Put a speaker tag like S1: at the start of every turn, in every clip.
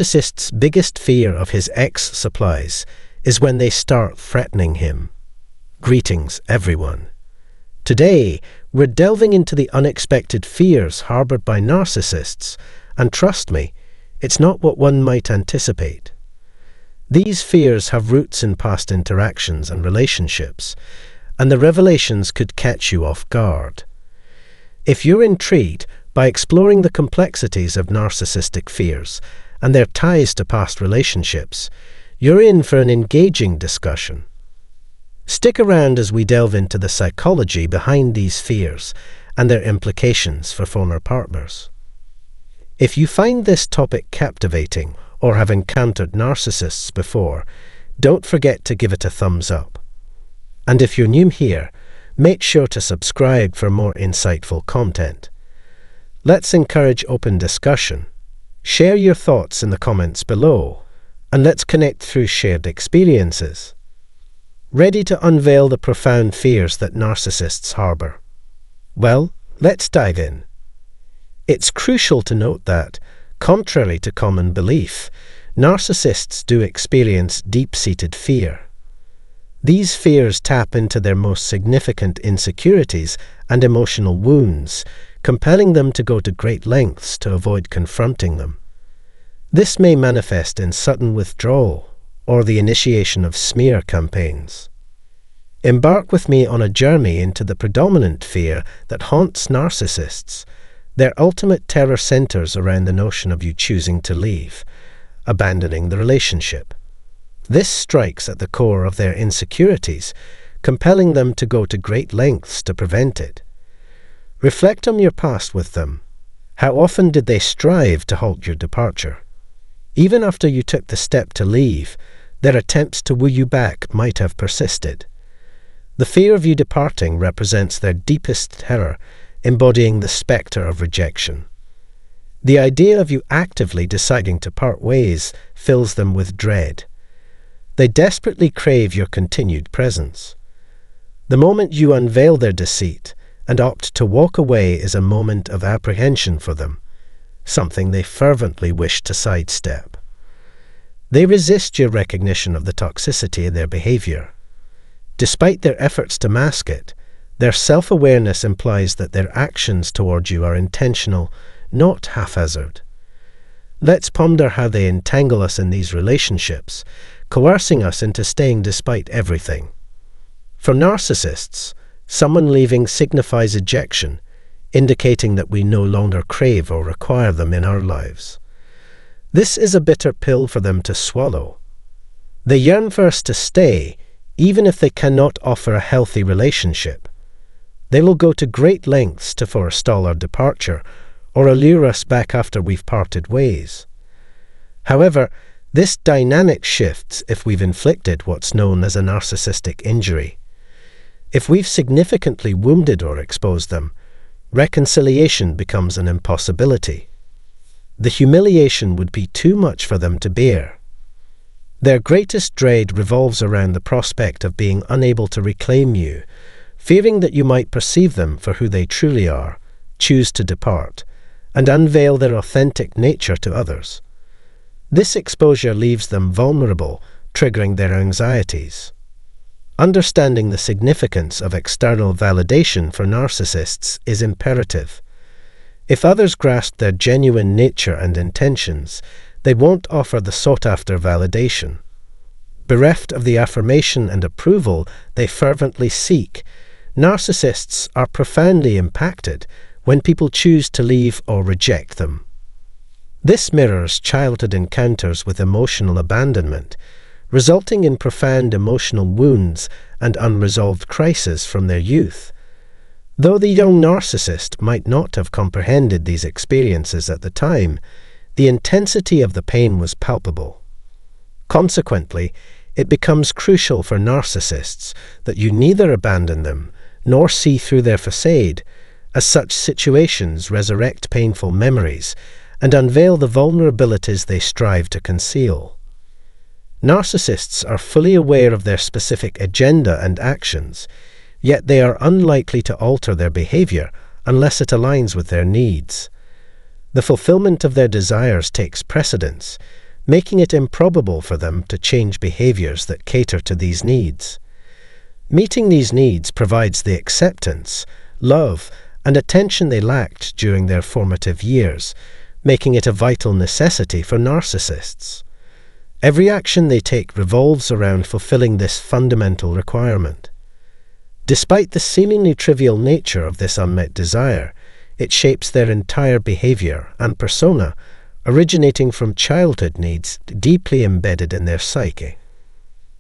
S1: narcissist's biggest fear of his ex-supplies is when they start threatening him. Greetings, everyone. Today, we're delving into the unexpected fears harbored by narcissists, and trust me, it's not what one might anticipate. These fears have roots in past interactions and relationships, and the revelations could catch you off guard. If you're intrigued by exploring the complexities of narcissistic fears and their ties to past relationships, you're in for an engaging discussion. Stick around as we delve into the psychology behind these fears and their implications for former partners. If you find this topic captivating or have encountered narcissists before, don't forget to give it a thumbs up. And if you're new here, make sure to subscribe for more insightful content. Let's encourage open discussion. Share your thoughts in the comments below, and let's connect through shared experiences. Ready to unveil the profound fears that narcissists harbor? Well, let's dive in. It's crucial to note that, contrary to common belief, narcissists do experience deep-seated fear. These fears tap into their most significant insecurities and emotional wounds, compelling them to go to great lengths to avoid confronting them. This may manifest in sudden withdrawal or the initiation of smear campaigns. Embark with me on a journey into the predominant fear that haunts narcissists. Their ultimate terror centers around the notion of you choosing to leave, abandoning the relationship. This strikes at the core of their insecurities, compelling them to go to great lengths to prevent it. Reflect on your past with them. How often did they strive to halt your departure? Even after you took the step to leave, their attempts to woo you back might have persisted. The fear of you departing represents their deepest terror, embodying the spectre of rejection. The idea of you actively deciding to part ways fills them with dread. They desperately crave your continued presence. The moment you unveil their deceit and opt to walk away is a moment of apprehension for them, something they fervently wish to sidestep. They resist your recognition of the toxicity of their behavior. Despite their efforts to mask it, their self-awareness implies that their actions toward you are intentional, not haphazard. Let's ponder how they entangle us in these relationships, coercing us into staying despite everything. For narcissists, someone leaving signifies ejection, indicating that we no longer crave or require them in our lives. This is a bitter pill for them to swallow. They yearn for us to stay, even if they cannot offer a healthy relationship. They will go to great lengths to forestall our departure or allure us back after we've parted ways. However, this dynamic shifts if we've inflicted what's known as a narcissistic injury. If we've significantly wounded or exposed them, reconciliation becomes an impossibility. The humiliation would be too much for them to bear. Their greatest dread revolves around the prospect of being unable to reclaim you, fearing that you might perceive them for who they truly are, choose to depart, and unveil their authentic nature to others. This exposure leaves them vulnerable, triggering their anxieties. Understanding the significance of external validation for narcissists is imperative. If others grasp their genuine nature and intentions, they won't offer the sought-after validation. Bereft of the affirmation and approval they fervently seek, narcissists are profoundly impacted when people choose to leave or reject them. This mirrors childhood encounters with emotional abandonment, resulting in profound emotional wounds and unresolved crises from their youth. Though the young narcissist might not have comprehended these experiences at the time, the intensity of the pain was palpable. Consequently, it becomes crucial for narcissists that you neither abandon them nor see through their facade, as such situations resurrect painful memories and unveil the vulnerabilities they strive to conceal. Narcissists are fully aware of their specific agenda and actions, yet they are unlikely to alter their behavior unless it aligns with their needs. The fulfillment of their desires takes precedence, making it improbable for them to change behaviors that cater to these needs. Meeting these needs provides the acceptance, love, and attention they lacked during their formative years, making it a vital necessity for narcissists. Every action they take revolves around fulfilling this fundamental requirement. Despite the seemingly trivial nature of this unmet desire, it shapes their entire behavior and persona, originating from childhood needs deeply embedded in their psyche.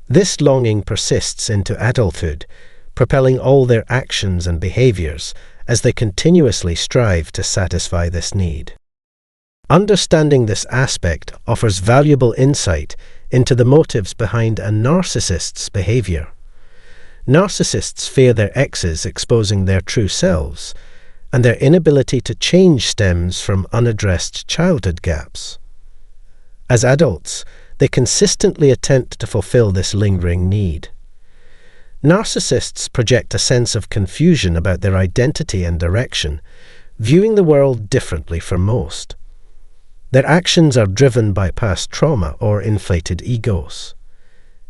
S1: This longing persists into adulthood, propelling all their actions and behaviors as they continuously strive to satisfy this need. Understanding this aspect offers valuable insight into the motives behind a narcissist's behavior. Narcissists fear their exes exposing their true selves, and their inability to change stems from unaddressed childhood gaps. As adults, they consistently attempt to fulfill this lingering need. Narcissists project a sense of confusion about their identity and direction, viewing the world differently from most. Their actions are driven by past trauma or inflated egos.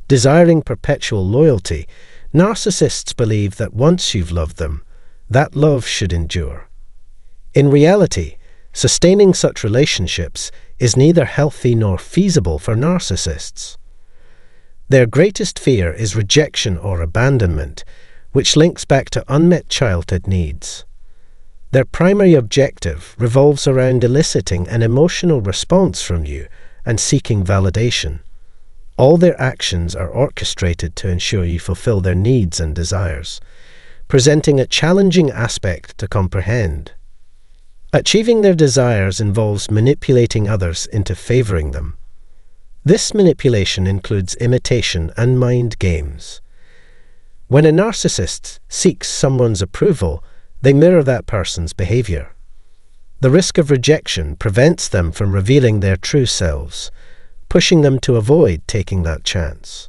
S1: Desiring perpetual loyalty, narcissists believe that once you've loved them, that love should endure. In reality, sustaining such relationships is neither healthy nor feasible for narcissists. Their greatest fear is rejection or abandonment, which links back to unmet childhood needs. Their primary objective revolves around eliciting an emotional response from you and seeking validation. All their actions are orchestrated to ensure you fulfill their needs and desires, presenting a challenging aspect to comprehend. Achieving their desires involves manipulating others into favoring them. This manipulation includes imitation and mind games. When a narcissist seeks someone's approval, they mirror that person's behavior. The risk of rejection prevents them from revealing their true selves, pushing them to avoid taking that chance.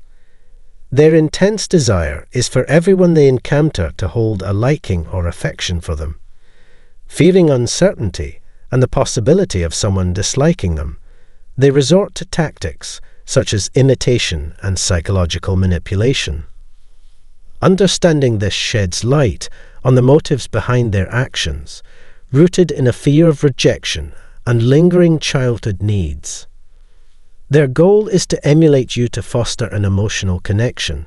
S1: Their intense desire is for everyone they encounter to hold a liking or affection for them. Fearing uncertainty and the possibility of someone disliking them, they resort to tactics such as imitation and psychological manipulation. Understanding this sheds light on the motives behind their actions, rooted in a fear of rejection and lingering childhood needs. Their goal is to emulate you to foster an emotional connection,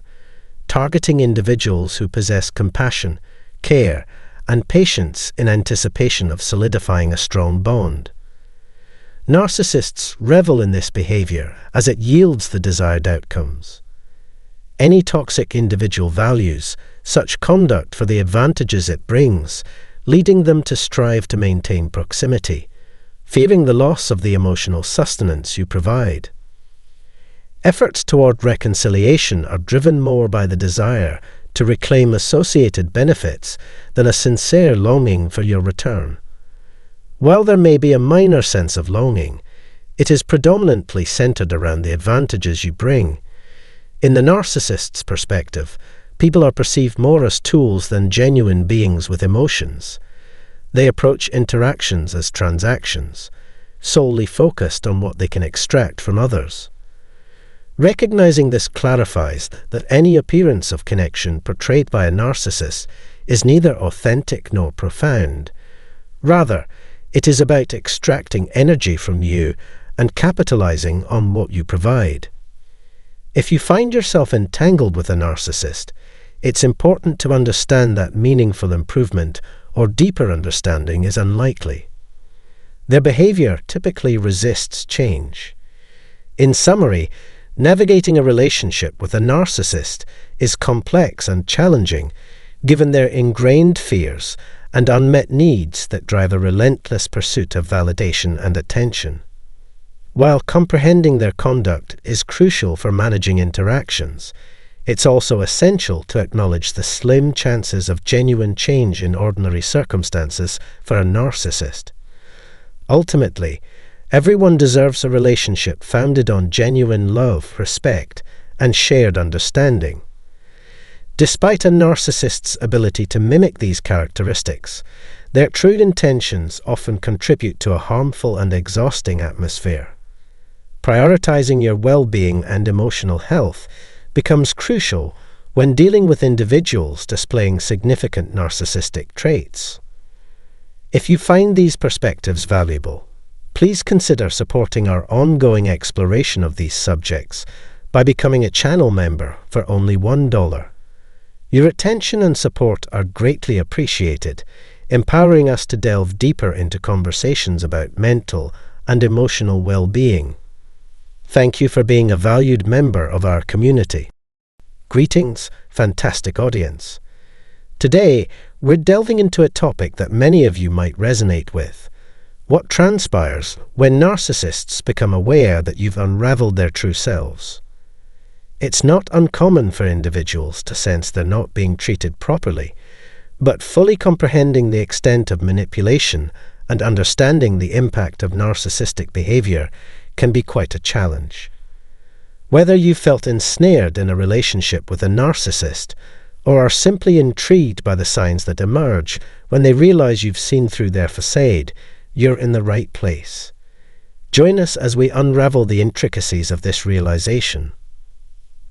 S1: targeting individuals who possess compassion, care, and patience in anticipation of solidifying a strong bond. Narcissists revel in this behavior as it yields the desired outcomes. Any toxic individual values such conduct for the advantages it brings, leading them to strive to maintain proximity, fearing the loss of the emotional sustenance you provide. Efforts toward reconciliation are driven more by the desire to reclaim associated benefits than a sincere longing for your return. While there may be a minor sense of longing, it is predominantly centered around the advantages you bring. In the narcissist's perspective, people are perceived more as tools than genuine beings with emotions. They approach interactions as transactions, solely focused on what they can extract from others. Recognizing this clarifies that any appearance of connection portrayed by a narcissist is neither authentic nor profound. Rather, it is about extracting energy from you and capitalizing on what you provide. If you find yourself entangled with a narcissist, it's important to understand that meaningful improvement or deeper understanding is unlikely. Their behavior typically resists change. In summary, navigating a relationship with a narcissist is complex and challenging, given their ingrained fears and unmet needs that drive a relentless pursuit of validation and attention. While comprehending their conduct is crucial for managing interactions, it's also essential to acknowledge the slim chances of genuine change in ordinary circumstances for a narcissist. Ultimately, everyone deserves a relationship founded on genuine love, respect, and shared understanding. Despite a narcissist's ability to mimic these characteristics, their true intentions often contribute to a harmful and exhausting atmosphere. Prioritizing your well-being and emotional health becomes crucial when dealing with individuals displaying significant narcissistic traits. If you find these perspectives valuable, please consider supporting our ongoing exploration of these subjects by becoming a channel member for only $1. Your attention and support are greatly appreciated, empowering us to delve deeper into conversations about mental and emotional well-being. Thank you for being a valued member of our community. Greetings, fantastic audience. Today, we're delving into a topic that many of you might resonate with. What transpires when narcissists become aware that you've unraveled their true selves? It's not uncommon for individuals to sense they're not being treated properly, but fully comprehending the extent of manipulation and understanding the impact of narcissistic behavior can be quite a challenge. Whether you felt ensnared in a relationship with a narcissist or are simply intrigued by the signs that emerge when they realize you've seen through their facade, you're in the right place. Join us as we unravel the intricacies of this realization.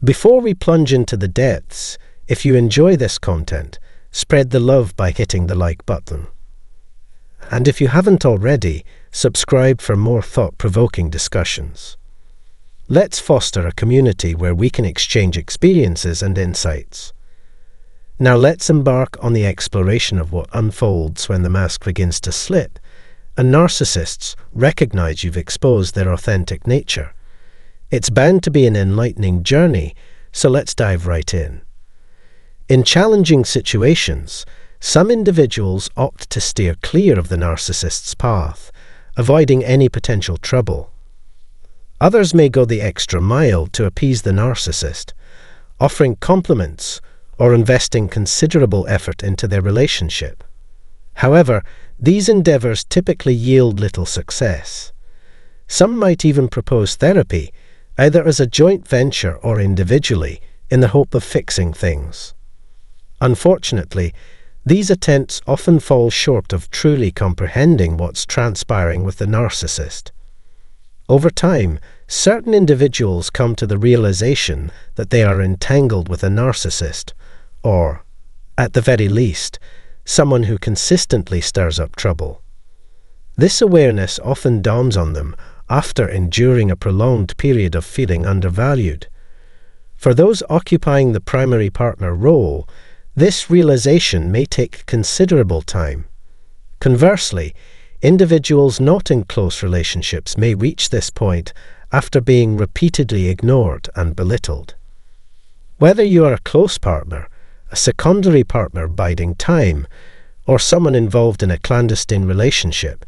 S1: Before we plunge into the depths, if you enjoy this content, spread the love by hitting the like button. And if you haven't already, subscribe for more thought-provoking discussions. Let's foster a community where we can exchange experiences and insights. Now let's embark on the exploration of what unfolds when the mask begins to slip, and narcissists recognize you've exposed their authentic nature. It's bound to be an enlightening journey, so let's dive right in. In challenging situations, some individuals opt to steer clear of the narcissist's path, avoiding any potential trouble. Others may go the extra mile to appease the narcissist, offering compliments or investing considerable effort into their relationship. However, these endeavors typically yield little success. Some might even propose therapy, either as a joint venture or individually, in the hope of fixing things. Unfortunately, these attempts often fall short of truly comprehending what's transpiring with the narcissist. Over time, certain individuals come to the realization that they are entangled with a narcissist, or, at the very least, someone who consistently stirs up trouble. This awareness often dawns on them after enduring a prolonged period of feeling undervalued. For those occupying the primary partner role, this realization may take considerable time. Conversely, individuals not in close relationships may reach this point after being repeatedly ignored and belittled. Whether you are a close partner, a secondary partner biding time, or someone involved in a clandestine relationship,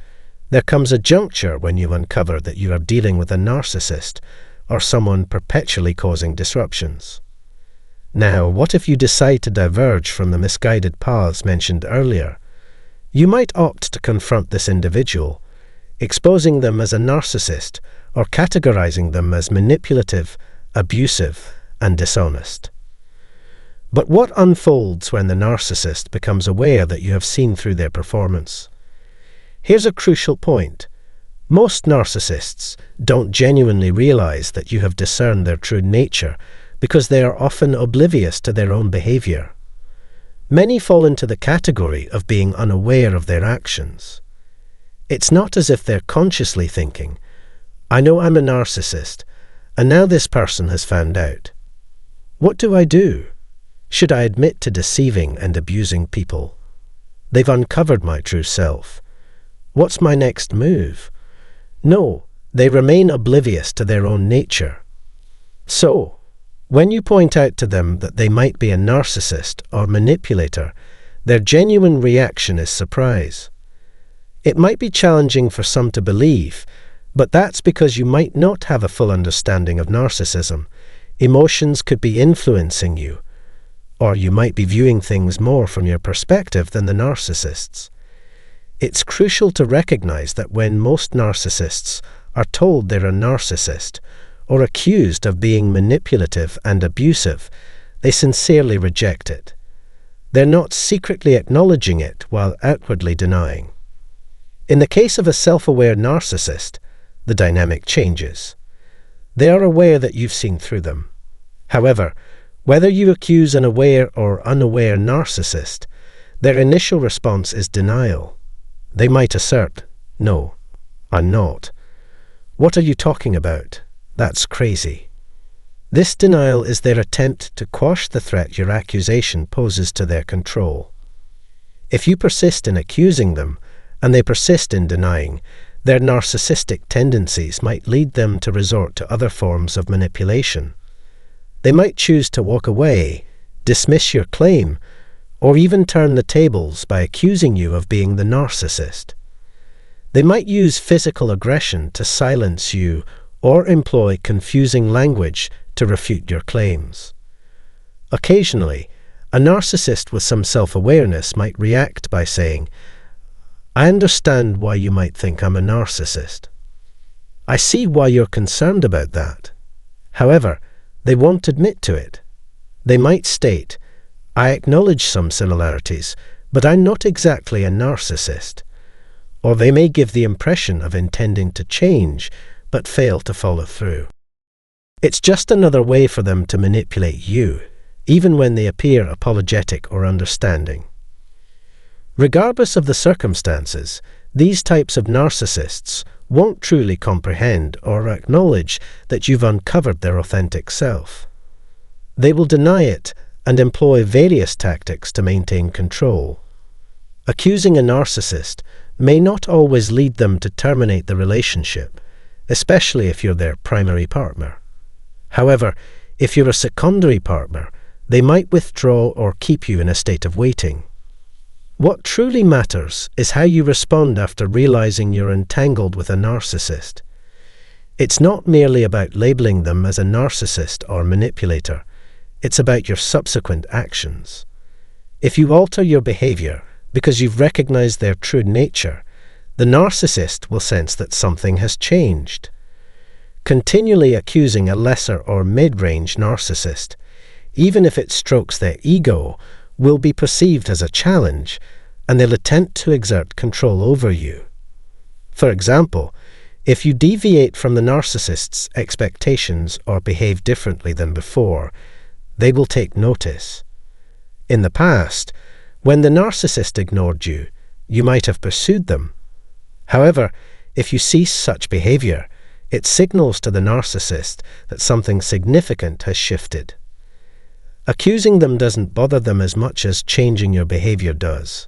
S1: there comes a juncture when you uncover that you are dealing with a narcissist or someone perpetually causing disruptions. Now, what if you decide to diverge from the misguided paths mentioned earlier? You might opt to confront this individual, exposing them as a narcissist or categorizing them as manipulative, abusive, and dishonest. But what unfolds when the narcissist becomes aware that you have seen through their performance? Here's a crucial point. Most narcissists don't genuinely realize that you have discerned their true nature because they are often oblivious to their own behavior. Many fall into the category of being unaware of their actions. It's not as if they're consciously thinking, "I know I'm a narcissist, and now this person has found out. What do I do? Should I admit to deceiving and abusing people? They've uncovered my true self. What's my next move?" No, they remain oblivious to their own nature. So, when you point out to them that they might be a narcissist or manipulator, their genuine reaction is surprise. It might be challenging for some to believe, but that's because you might not have a full understanding of narcissism. Emotions could be influencing you, or you might be viewing things more from your perspective than the narcissists. It's crucial to recognize that when most narcissists are told they're a narcissist, or accused of being manipulative and abusive, they sincerely reject it. They're not secretly acknowledging it while outwardly denying. In the case of a self-aware narcissist, the dynamic changes. They are aware that you've seen through them. However, whether you accuse an aware or unaware narcissist, their initial response is denial. They might assert, "No, I'm not. What are you talking about? That's crazy." This denial is their attempt to quash the threat your accusation poses to their control. If you persist in accusing them, and they persist in denying, their narcissistic tendencies might lead them to resort to other forms of manipulation. They might choose to walk away, dismiss your claim, or even turn the tables by accusing you of being the narcissist. They might use physical aggression to silence you or employ confusing language to refute your claims. Occasionally, a narcissist with some self-awareness might react by saying, "I understand why you might think I'm a narcissist. I see why you're concerned about that." However, they won't admit to it. They might state, "I acknowledge some similarities, but I'm not exactly a narcissist." Or they may give the impression of intending to change, but fail to follow through. It's just another way for them to manipulate you, even when they appear apologetic or understanding. Regardless of the circumstances, these types of narcissists won't truly comprehend or acknowledge that you've uncovered their authentic self. They will deny it and employ various tactics to maintain control. Accusing a narcissist may not always lead them to terminate the relationship, especially if you're their primary partner. However, if you're a secondary partner, they might withdraw or keep you in a state of waiting. What truly matters is how you respond after realizing you're entangled with a narcissist. It's not merely about labeling them as a narcissist or manipulator. It's about your subsequent actions. If you alter your behavior because you've recognized their true nature, the narcissist will sense that something has changed. Continually accusing a lesser or mid-range narcissist, even if it strokes their ego, will be perceived as a challenge, and they'll attempt to exert control over you. For example, if you deviate from the narcissist's expectations or behave differently than before, they will take notice. In the past, when the narcissist ignored you, you might have pursued them. However, if you cease such behavior, it signals to the narcissist that something significant has shifted. Accusing them doesn't bother them as much as changing your behavior does.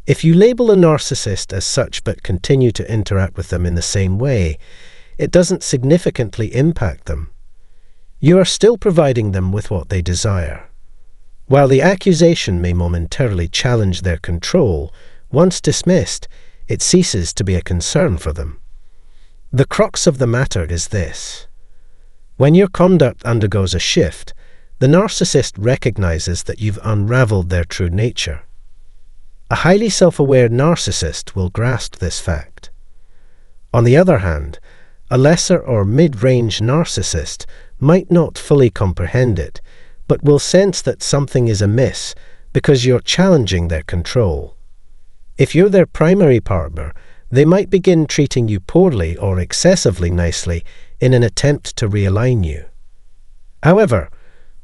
S1: If you label a narcissist as such but continue to interact with them in the same way, it doesn't significantly impact them. You are still providing them with what they desire. While the accusation may momentarily challenge their control, once dismissed, it ceases to be a concern for them. The crux of the matter is this. When your conduct undergoes a shift, the narcissist recognizes that you've unraveled their true nature. A highly self-aware narcissist will grasp this fact. On the other hand, a lesser or mid-range narcissist might not fully comprehend it, but will sense that something is amiss because you're challenging their control. If you're their primary partner, they might begin treating you poorly or excessively nicely in an attempt to realign you. However,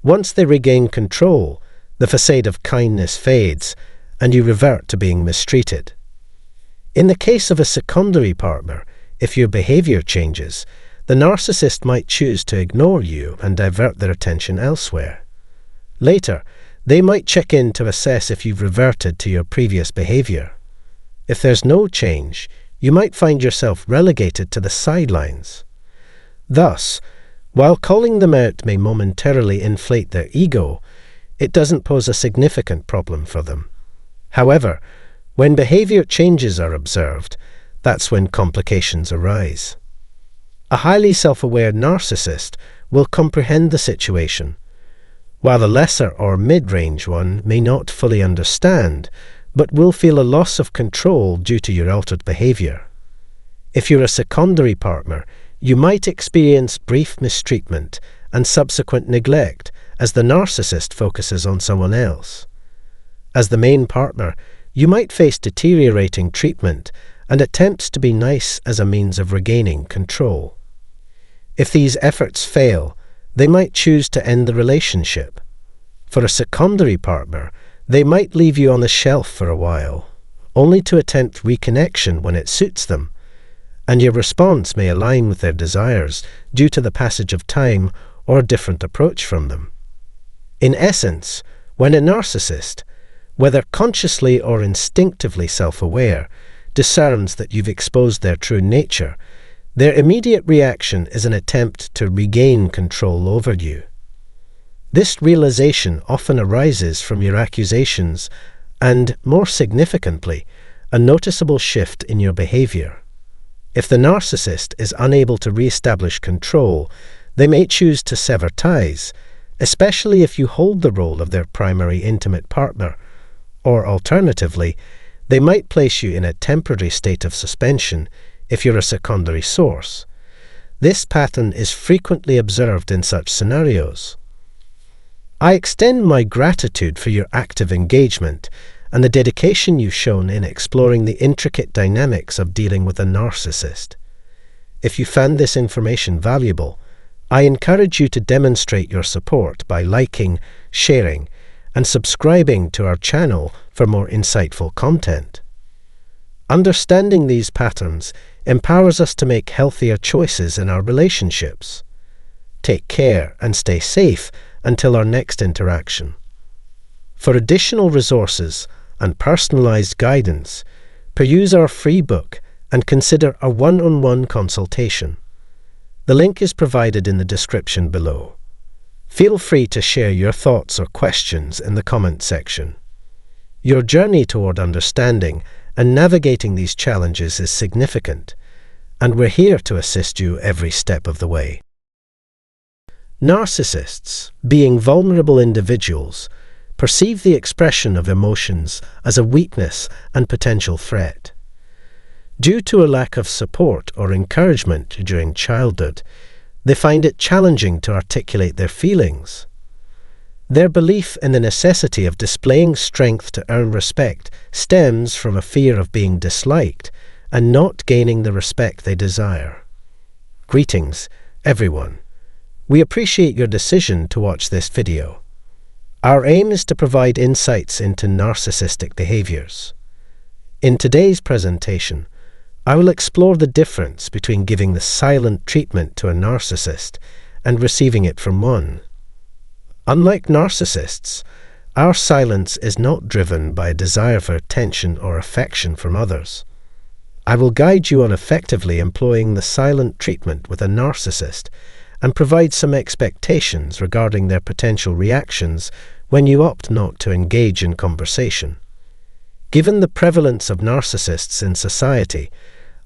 S1: once they regain control, the facade of kindness fades, and you revert to being mistreated. In the case of a secondary partner, if your behavior changes, the narcissist might choose to ignore you and divert their attention elsewhere. Later, they might check in to assess if you've reverted to your previous behavior. If there's no change, you might find yourself relegated to the sidelines. Thus, while calling them out may momentarily inflate their ego, it doesn't pose a significant problem for them. However, when behavior changes are observed, that's when complications arise. A highly self-aware narcissist will comprehend the situation, while a lesser or mid-range one may not fully understand, but will feel a loss of control due to your altered behavior. If you're a secondary partner, you might experience brief mistreatment and subsequent neglect as the narcissist focuses on someone else. As the main partner, you might face deteriorating treatment and attempts to be nice as a means of regaining control. If these efforts fail, they might choose to end the relationship. For a secondary partner, they might leave you on the shelf for a while, only to attempt reconnection when it suits them, and your response may align with their desires due to the passage of time or a different approach from them. In essence, when a narcissist, whether consciously or instinctively self-aware, discerns that you've exposed their true nature, their immediate reaction is an attempt to regain control over you. This realization often arises from your accusations and, more significantly, a noticeable shift in your behavior. If the narcissist is unable to re-establish control, they may choose to sever ties, especially if you hold the role of their primary intimate partner, or alternatively, they might place you in a temporary state of suspension if you're a secondary source. This pattern is frequently observed in such scenarios. I extend my gratitude for your active engagement and the dedication you've shown in exploring the intricate dynamics of dealing with a narcissist. If you found this information valuable, I encourage you to demonstrate your support by liking, sharing, and subscribing to our channel for more insightful content. Understanding these patterns empowers us to make healthier choices in our relationships. Take care and stay safe until our next interaction. For additional resources and personalized guidance, peruse our free book and consider a one-on-one consultation. The link is provided in the description below. Feel free to share your thoughts or questions in the comment section. Your journey toward understanding and navigating these challenges is significant, and we're here to assist you every step of the way. Narcissists, being vulnerable individuals, perceive the expression of emotions as a weakness and potential threat. Due to a lack of support or encouragement during childhood, they find it challenging to articulate their feelings. Their belief in the necessity of displaying strength to earn respect stems from a fear of being disliked and not gaining the respect they desire. Greetings, everyone. We appreciate your decision to watch this video. Our aim is to provide insights into narcissistic behaviors. In today's presentation, I will explore the difference between giving the silent treatment to a narcissist and receiving it from one. Unlike narcissists, our silence is not driven by a desire for attention or affection from others. I will guide you on effectively employing the silent treatment with a narcissist and provide some expectations regarding their potential reactions when you opt not to engage in conversation. Given the prevalence of narcissists in society,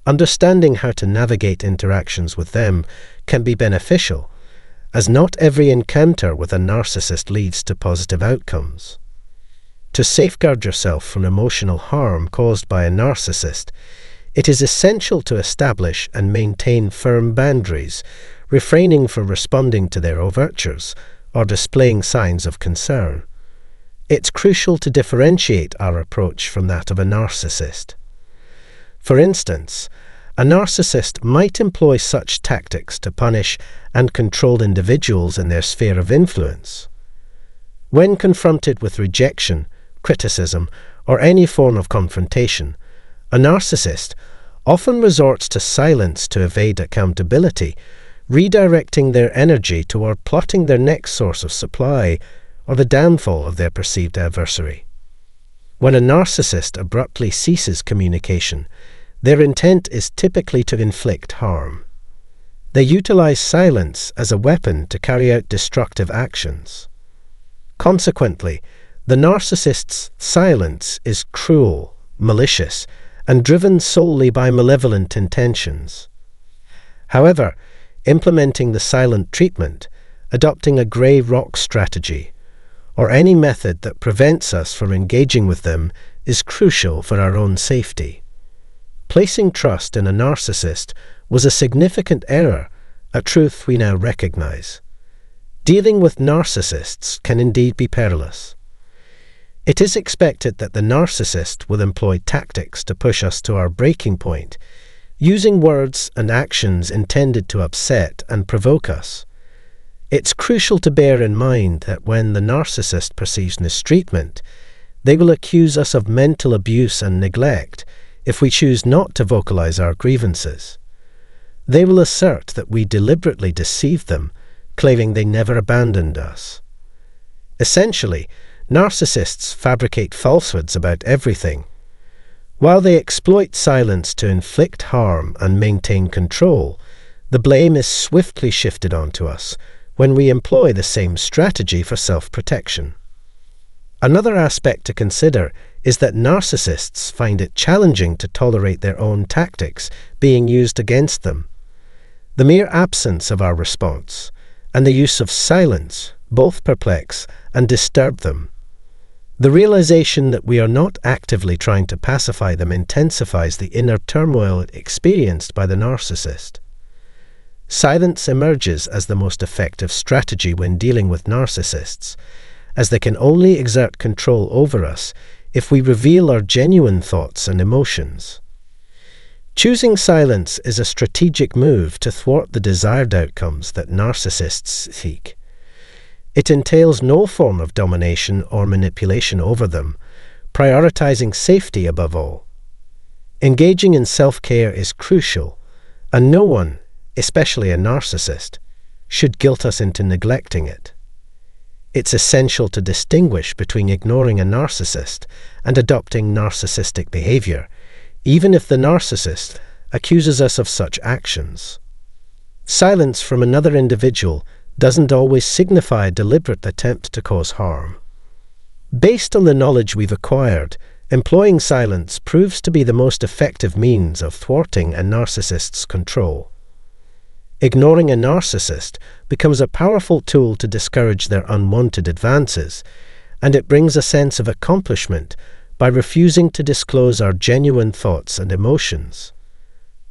S1: understanding how to navigate interactions with them can be beneficial, as not every encounter with a narcissist leads to positive outcomes. To safeguard yourself from emotional harm caused by a narcissist, it is essential to establish and maintain firm boundaries, refraining from responding to their overtures or displaying signs of concern. It's crucial to differentiate our approach from that of a narcissist. For instance, a narcissist might employ such tactics to punish and control individuals in their sphere of influence. When confronted with rejection, criticism, or any form of confrontation, a narcissist often resorts to silence to evade accountability, redirecting their energy toward plotting their next source of supply or the downfall of their perceived adversary. When a narcissist abruptly ceases communication, their intent is typically to inflict harm. They utilize silence as a weapon to carry out destructive actions. Consequently, the narcissist's silence is cruel, malicious, and driven solely by malevolent intentions. However, implementing the silent treatment, adopting a grey rock strategy, or any method that prevents us from engaging with them is crucial for our own safety. Placing trust in a narcissist was a significant error, a truth we now recognize. Dealing with narcissists can indeed be perilous. It is expected that the narcissist will employ tactics to push us to our breaking point, using words and actions intended to upset and provoke us. It's crucial to bear in mind that when the narcissist perceives mistreatment, they will accuse us of mental abuse and neglect if we choose not to vocalize our grievances. They will assert that we deliberately deceived them, claiming they never abandoned us. Essentially, narcissists fabricate falsehoods about everything. While they exploit silence to inflict harm and maintain control, the blame is swiftly shifted onto us when we employ the same strategy for self-protection. Another aspect to consider is that narcissists find it challenging to tolerate their own tactics being used against them. The mere absence of our response and the use of silence both perplex and disturb them. The realization that we are not actively trying to pacify them intensifies the inner turmoil experienced by the narcissist. Silence emerges as the most effective strategy when dealing with narcissists, as they can only exert control over us if we reveal our genuine thoughts and emotions. Choosing silence is a strategic move to thwart the desired outcomes that narcissists seek. It entails no form of domination or manipulation over them, prioritizing safety above all. Engaging in self-care is crucial, and no one, especially a narcissist, should guilt us into neglecting it. It's essential to distinguish between ignoring a narcissist and adopting narcissistic behavior, even if the narcissist accuses us of such actions. Silence from another individual doesn't always signify a deliberate attempt to cause harm. Based on the knowledge we've acquired, employing silence proves to be the most effective means of thwarting a narcissist's control. Ignoring a narcissist becomes a powerful tool to discourage their unwanted advances, and it brings a sense of accomplishment by refusing to disclose our genuine thoughts and emotions.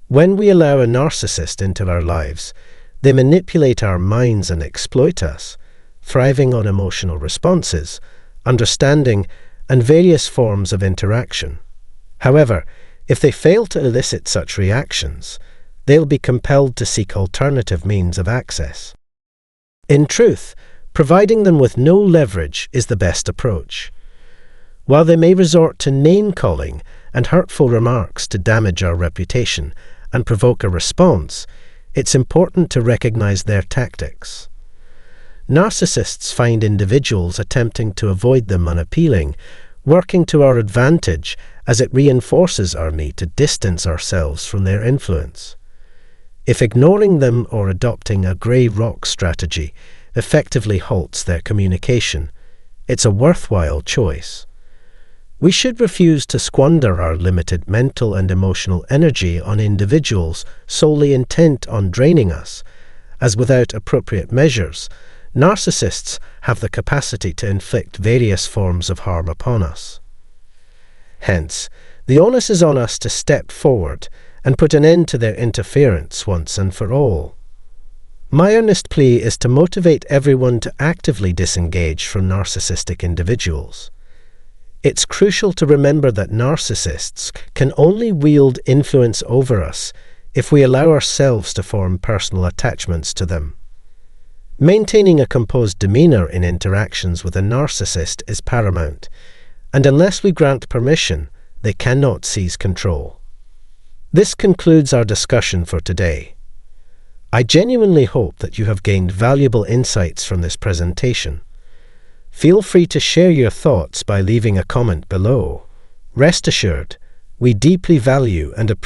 S1: When we allow a narcissist into our lives, they manipulate our minds and exploit us, thriving on emotional responses, understanding, and various forms of interaction. However, if they fail to elicit such reactions, they'll be compelled to seek alternative means of access. In truth, providing them with no leverage is the best approach. While they may resort to name-calling and hurtful remarks to damage our reputation and provoke a response, it's important to recognize their tactics. Narcissists find individuals attempting to avoid them unappealing, working to our advantage as it reinforces our need to distance ourselves from their influence. If ignoring them or adopting a grey rock strategy effectively halts their communication, it's a worthwhile choice. We should refuse to squander our limited mental and emotional energy on individuals solely intent on draining us, as without appropriate measures, narcissists have the capacity to inflict various forms of harm upon us. Hence, the onus is on us to step forward and put an end to their interference once and for all. My earnest plea is to motivate everyone to actively disengage from narcissistic individuals. It's crucial to remember that narcissists can only wield influence over us if we allow ourselves to form personal attachments to them. Maintaining a composed demeanor in interactions with a narcissist is paramount, and unless we grant permission, they cannot seize control. This concludes our discussion for today. I genuinely hope that you have gained valuable insights from this presentation. Feel free to share your thoughts by leaving a comment below. Rest assured, we deeply value and appreciate